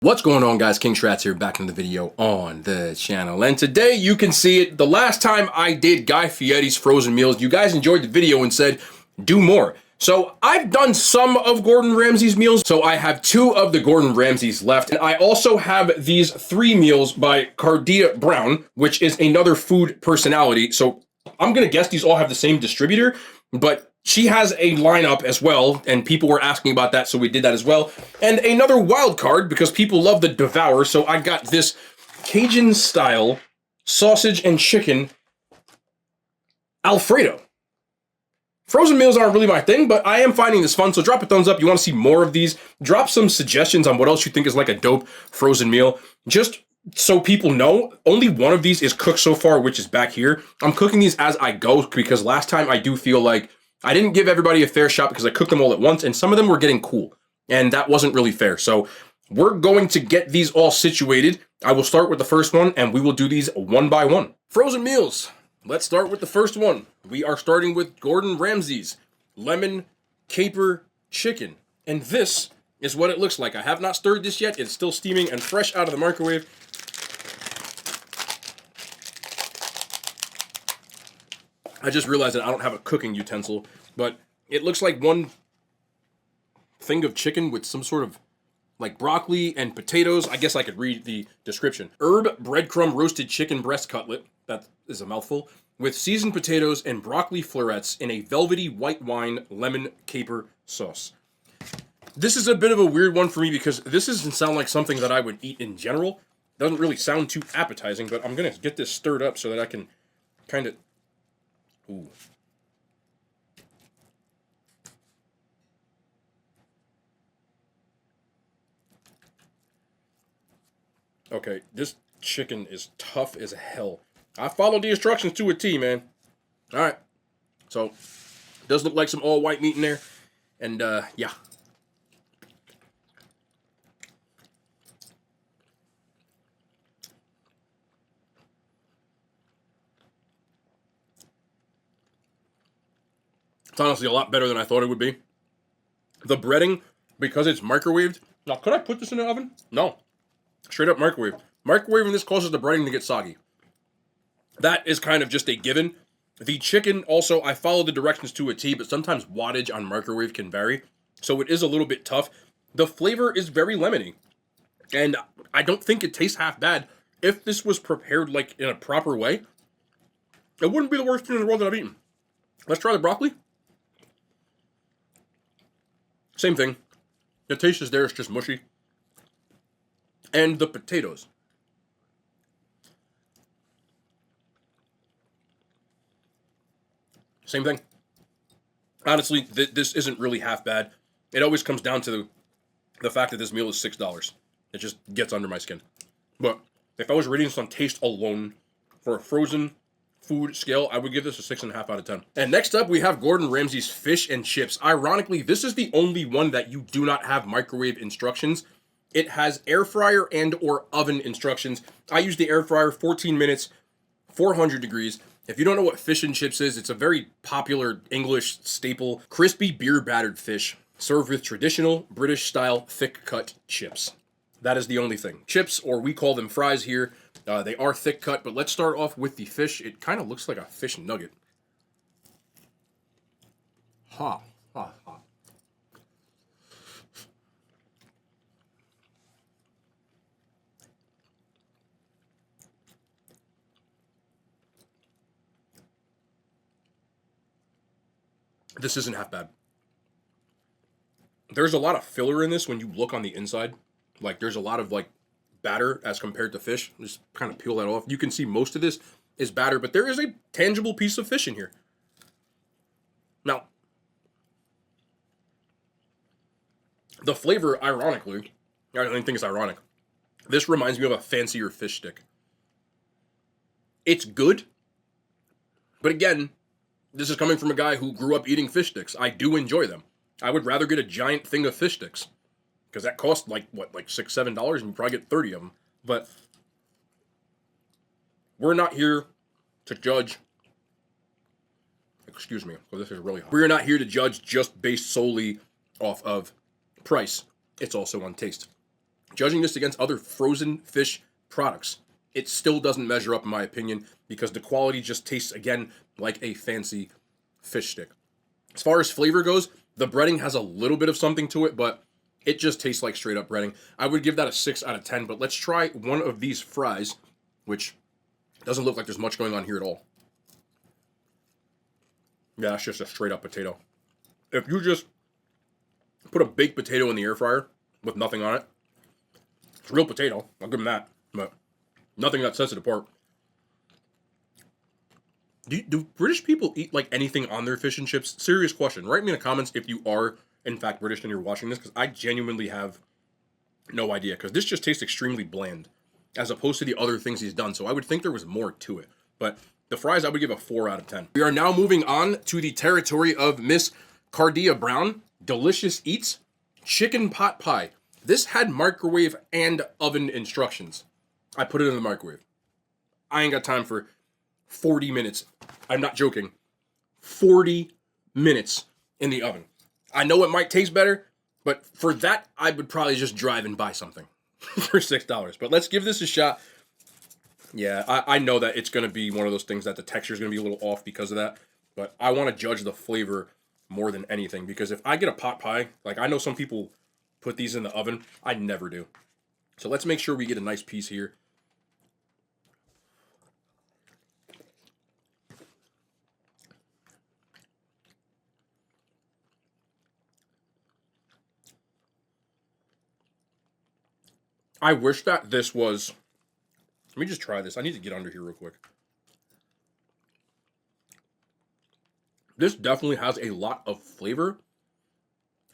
What's going on, guys? King Shrats here, back in the video on the channel. And today you can see it. The last time I did Guy Fieri's frozen meals, you guys enjoyed the video and said, do more. So I've done some of Gordon Ramsay's meals. So I have 2 of the Gordon Ramsays left. And I also have these 3 meals by Cardia Brown, which is another food personality. So I'm going to guess these all have the same distributor, but she has a lineup as well, and people were asking about that, so we did that as well. And another wild card, because people love the Devour, so I got this Cajun style sausage and chicken Alfredo. Frozen meals aren't really my thing, but I am finding this fun, so drop a thumbs up. You want to see more of these? Drop some suggestions on what else you think is like a dope frozen meal. Just so people know, only one of these is cooked so far, which is back here. I'm cooking these as I go, because last time I do feel like I didn't give everybody a fair shot because I cooked them all at once, and some of them were getting cool, and that wasn't really fair. So we're going to get these all situated. I will start with the first one, and we will do these one by one. Frozen meals. Let's start with the first one. We are starting with Gordon Ramsay's lemon caper chicken, and this is what it looks like. I have not stirred this yet. It's still steaming and fresh out of the microwave. I just realized that I don't have a cooking utensil, but it looks like one thing of chicken with some sort of like broccoli and potatoes. I guess I could read the description. Herb breadcrumb roasted chicken breast cutlet, that is a mouthful, with seasoned potatoes and broccoli florets in a velvety white wine lemon caper sauce. This is a bit of a weird one for me because this doesn't sound like something that I would eat in general. Doesn't really sound too appetizing, but I'm going to get this stirred up so that I can kind of... Ooh. Okay, this chicken is tough as hell. I followed the instructions to a T, man. Alright. So, it does look like some all white meat in there. And, yeah. It's honestly a lot better than I thought it would be. The breading, because it's microwaved. Now, could I put this in the oven? No. Straight up microwave. Microwaving this causes the breading to get soggy. That is kind of just a given. The chicken, also, I follow the directions to a T, but sometimes wattage on microwave can vary. So it is a little bit tough. The flavor is very lemony. And I don't think it tastes half bad. If this was prepared like in a proper way, it wouldn't be the worst thing in the world that I've eaten. Let's try the broccoli. Same thing. The taste is there, it's just mushy. And the potatoes. Same thing. Honestly, this isn't really half bad. It always comes down to the fact that this meal is $6. It just gets under my skin. But if I was rating this on taste alone for a frozen food scale, I would give this a 6.5 out of 10. And next up, we have Gordon Ramsay's fish and chips. Ironically, this is the only one that you do not have microwave instructions. It has air fryer and or oven instructions. I use the air fryer, 14 minutes, 400 degrees. If you don't know what fish and chips is, it's a very popular English staple. Crispy beer battered fish served with traditional British style thick cut chips. That is the only thing. Chips, or we call them fries here, they are thick cut, but let's start off with the fish. It kind of looks like a fish nugget. Ha, ha, ha. This isn't half bad. There's a lot of filler in this when you look on the inside. Like, there's a lot of, like, batter as compared to fish. Just kind of peel that off. You can see most of this is batter, but there is a tangible piece of fish in here. Now, the flavor, ironically, I don't even think it's ironic. This reminds me of a fancier fish stick. It's good, but again, this is coming from a guy who grew up eating fish sticks. I do enjoy them. I would rather get a giant thing of fish sticks, because that costs like, what, like $6, $7, and you probably get 30 of them. But we're not here to judge. Excuse me, well, this is really hot. We're not here to judge just based solely off of price. It's also on taste. Judging this against other frozen fish products, it still doesn't measure up in my opinion because the quality just tastes again like a fancy fish stick. As far as flavor goes, the breading has a little bit of something to it, but it just tastes like straight up breading. I would give that a 6 out of 10, but let's try one of these fries, which doesn't look like there's much going on here at all. Yeah, that's just a straight up potato. If you just put a baked potato in the air fryer with nothing on it, it's real potato. I'll give them that, but nothing that sets it apart. Do British people eat like anything on their fish and chips? Serious question. Write me in the comments if you are in fact British and you're watching this, because I genuinely have no idea. Because this just tastes extremely bland, as opposed to the other things he's done. So I would think there was more to it. But the fries, I would give a 4 out of 10. We are now moving on to the territory of Miss Cardia Brown. Delicious Eats chicken pot pie. This had microwave and oven instructions. I put it in the microwave. I ain't got time for 40 minutes. I'm not joking. 40 minutes in the oven. I know it might taste better, but for that, I would probably just drive and buy something for $6. But let's give this a shot. Yeah, I know that it's going to be one of those things that the texture is going to be a little off because of that. But I want to judge the flavor more than anything. Because if I get a pot pie, like I know some people put these in the oven. I never do. So let's make sure we get a nice piece here. I wish that this was... Let me just try this. I need to get under here real quick. This definitely has a lot of flavor.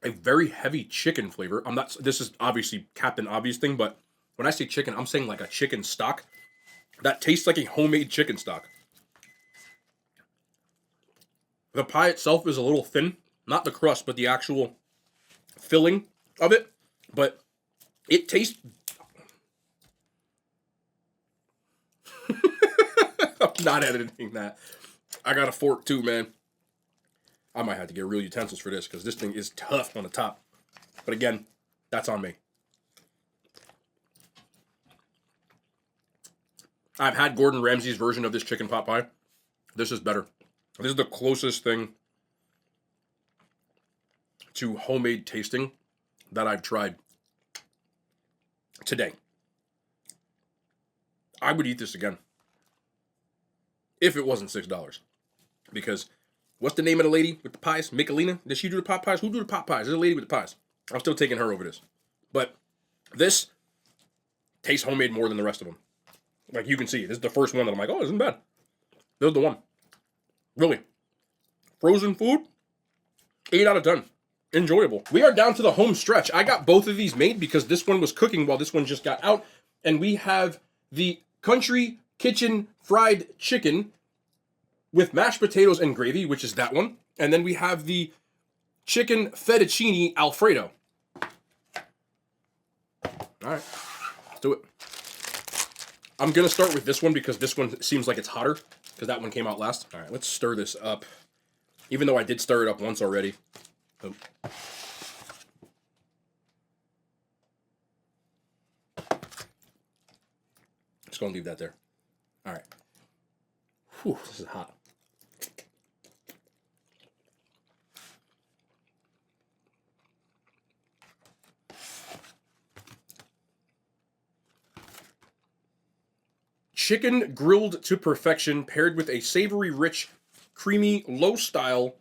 A very heavy chicken flavor. I'm not... This is obviously Captain Obvious thing, but when I say chicken, I'm saying like a chicken stock. That tastes like a homemade chicken stock. The pie itself is a little thin. Not the crust, but the actual filling of it. But it tastes... I'm not editing that. I got a fork too, man. I might have to get real utensils for this because this thing is tough on the top. But again, that's on me. I've had Gordon Ramsay's version of this chicken pot pie. This is better. This is the closest thing to homemade tasting that I've tried today. I would eat this again. If it wasn't $6. Because, what's the name of the lady with the pies? Michelina? Did she do the pot pies? Who do the pot pies? There's a lady with the pies. I'm still taking her over this. But, this tastes homemade more than the rest of them. Like, you can see, this is the first one that I'm like, oh, this isn't bad. This is the one. Really. Frozen food, 8 out of 10. Enjoyable. We are down to the home stretch. I got both of these made because this one was cooking while this one just got out. And we have the Country Kitchen fried chicken with mashed potatoes and gravy, which is that one. And then we have the chicken fettuccine Alfredo. All right, let's do it. I'm going to start with this one because this one seems like it's hotter because that one came out last. All right, let's stir this up. Even though I did stir it up once already. Oh. Just going to leave that there. All right. Whew, this is hot. Chicken grilled to perfection, paired with a savory, rich, creamy, low-style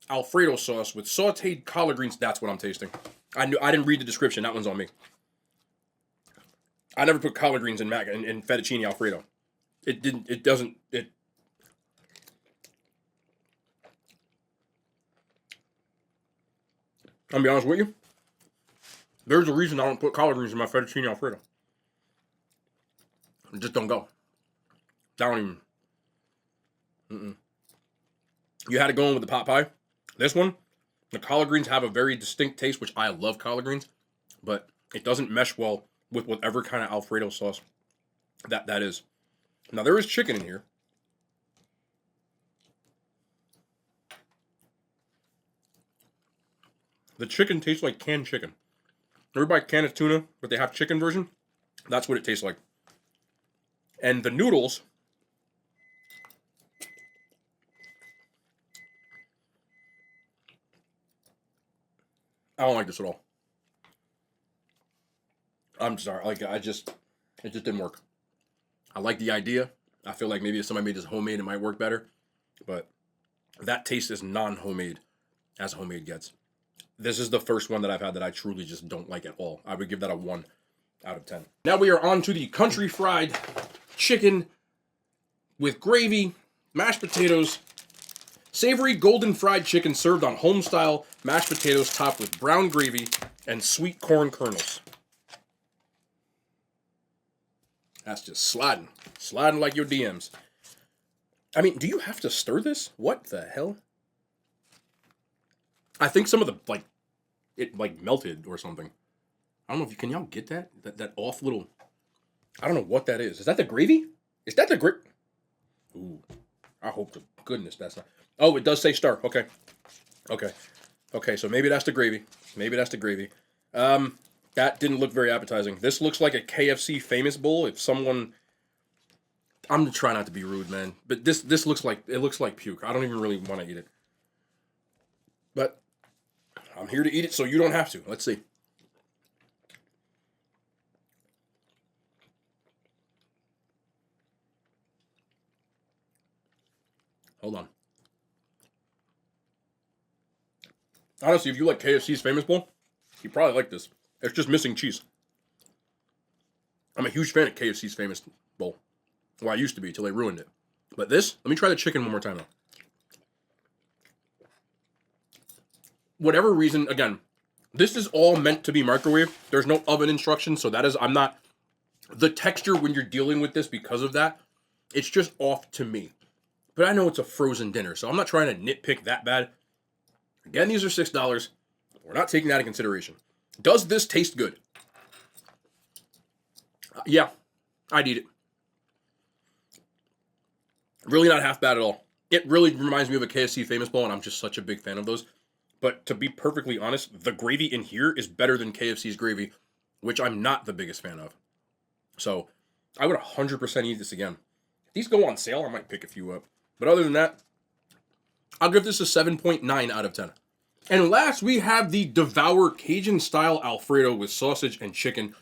Alfredo sauce with sauteed collard greens. That's what I'm tasting. I didn't read the description. That one's on me. I never put collard greens in fettuccine Alfredo. It doesn't. I'll be honest with you. There's a reason I don't put collard greens in my fettuccine Alfredo. It just don't go. I don't even. You had to go in with the pot pie. This one, the collard greens have a very distinct taste, which I love collard greens, but it doesn't mesh well with whatever kind of Alfredo sauce that is. Now, there is chicken in here. The chicken tastes like canned chicken. Ever buy a can of tuna, but they have chicken version? That's what it tastes like. And the noodles, I don't like this at all. I'm sorry, like it just didn't work. I like the idea. I feel like maybe if somebody made this homemade, it might work better. But that taste is non-homemade as homemade gets. This is the first one that I've had that I truly just don't like at all. I would give that a 1 out of 10. Now we are on to the country fried chicken with gravy, mashed potatoes, savory golden fried chicken served on home-style mashed potatoes topped with brown gravy and sweet corn kernels. That's just sliding like your DMs. I mean, do you have to stir this? What the hell? I think some of the, like, it, like, melted or something. I don't know if you, can y'all get that? That off little, I don't know what that is. Is that the gravy? Is that the Ooh, I hope to goodness that's not. Oh, it does say stir. Okay. Okay, so maybe that's the gravy. That didn't look very appetizing. This looks like a KFC famous bowl. If someone, I'm gonna try not to be rude, man, but this looks like, it looks like puke. I don't even really want to eat it. But I'm here to eat it so you don't have to. Let's see. Hold on. Honestly, if you like KFC's famous bowl, you probably like this. It's just missing cheese. I'm a huge fan of KFC's famous bowl. Well, I used to be till they ruined it. But this, let me try the chicken one more time though. Whatever reason, again, this is all meant to be microwave. There's no oven instructions, so that is, I'm not, the texture when you're dealing with this because of that, it's just off to me. But I know it's a frozen dinner, so I'm not trying to nitpick that bad. Again, these are $6. We're not taking that into consideration. Does this taste good? Yeah, I'd eat it. Really not half bad at all. It really reminds me of a KFC famous bowl, and I'm just such a big fan of those. But to be perfectly honest, the gravy in here is better than KFC's gravy, which I'm not the biggest fan of. So I would 100% eat this again. If these go on sale, I might pick a few up. But other than that, I'll give this a 7.9 out of 10. And last, we have the Devour Cajun-style Alfredo with sausage and chicken.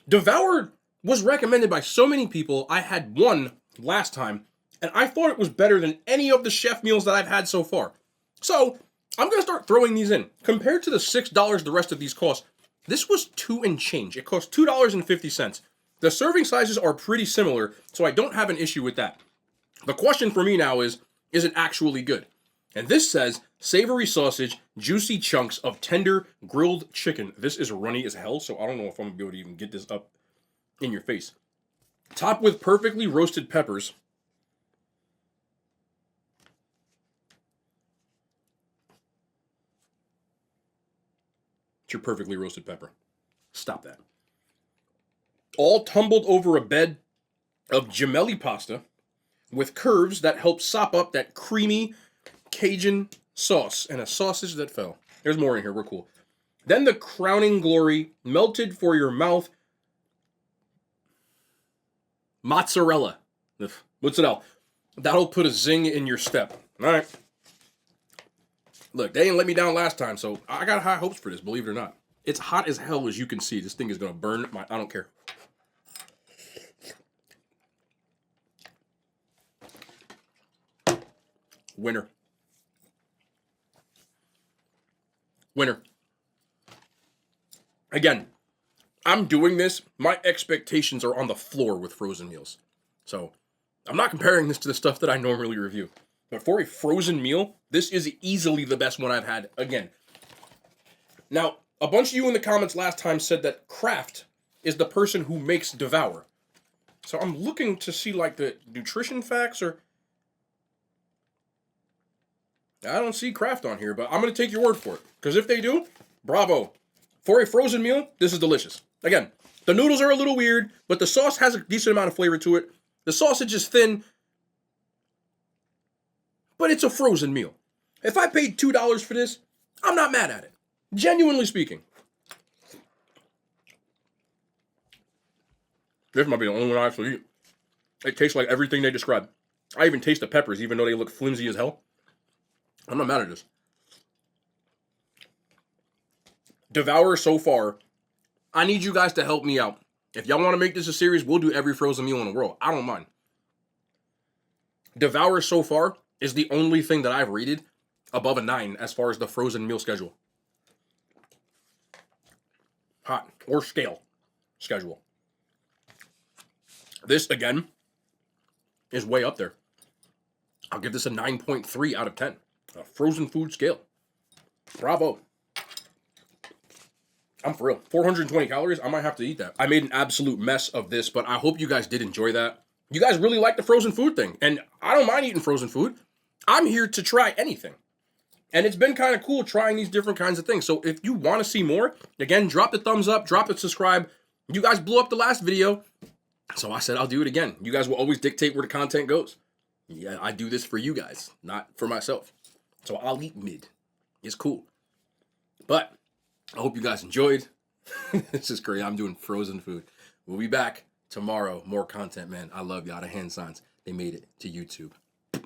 Devour was recommended by so many people. I had one last time, and I thought it was better than any of the chef meals that I've had so far. So I'm going to start throwing these in. Compared to the $6 the rest of these cost, this was $2 and change. It cost $2.50. The serving sizes are pretty similar, so I don't have an issue with that. The question for me now is it actually good? And this says, savory sausage, juicy chunks of tender grilled chicken. This is runny as hell, so I don't know if I'm going to be able to even get this up in your face. Topped with perfectly roasted peppers. It's your perfectly roasted pepper. Stop that. All tumbled over a bed of gemelli pasta with curves that help sop up that creamy Cajun sauce and a sausage that fell. There's more in here. We're cool. Then the crowning glory, melted for your mouth, mozzarella. What's it all? That'll put a zing in your step. All right. Look, they didn't let me down last time, so I got high hopes for this, believe it or not. It's hot as hell, as you can see. This thing is going to burn my... I don't care. Winner. Again, I'm doing this. My expectations are on the floor with frozen meals. So, I'm not comparing this to the stuff that I normally review. But for a frozen meal, this is easily the best one I've had. Again. Now, a bunch of you in the comments last time said that Kraft is the person who makes Devour. So I'm looking to see like the nutrition facts or... I don't see Kraft on here, but I'm going to take your word for it. Because if they do, bravo. For a frozen meal, this is delicious. Again, the noodles are a little weird, but the sauce has a decent amount of flavor to it. The sausage is thin, but it's a frozen meal. If I paid $2 for this, I'm not mad at it. Genuinely speaking. This might be the only one I actually eat. It tastes like everything they describe. I even taste the peppers, even though they look flimsy as hell. I'm not mad at this. Devour so far. I need you guys to help me out. If y'all want to make this a series, we'll do every frozen meal in the world. I don't mind. Devour so far is the only thing that I've rated above a 9 as far as the frozen meal schedule. Hot or scale schedule. This, again, is way up there. I'll give this a 9.3 out of 10. A frozen food scale. Bravo. I'm for real. 420 calories. I might have to eat that. I made an absolute mess of this, but I hope you guys did enjoy that. You guys really like the frozen food thing, and I don't mind eating frozen food. I'm here to try anything. And it's been kind of cool trying these different kinds of things. So if you want to see more, again, drop the thumbs up, drop a subscribe. You guys blew up the last video, so I said I'll do it again. You guys will always dictate where the content goes. Yeah, I do this for you guys, not for myself. So I'll eat mid. It's cool. But I hope you guys enjoyed. This is great. I'm doing frozen food. We'll be back tomorrow. More content, man. I love y'all. The hand signs, they made it to YouTube.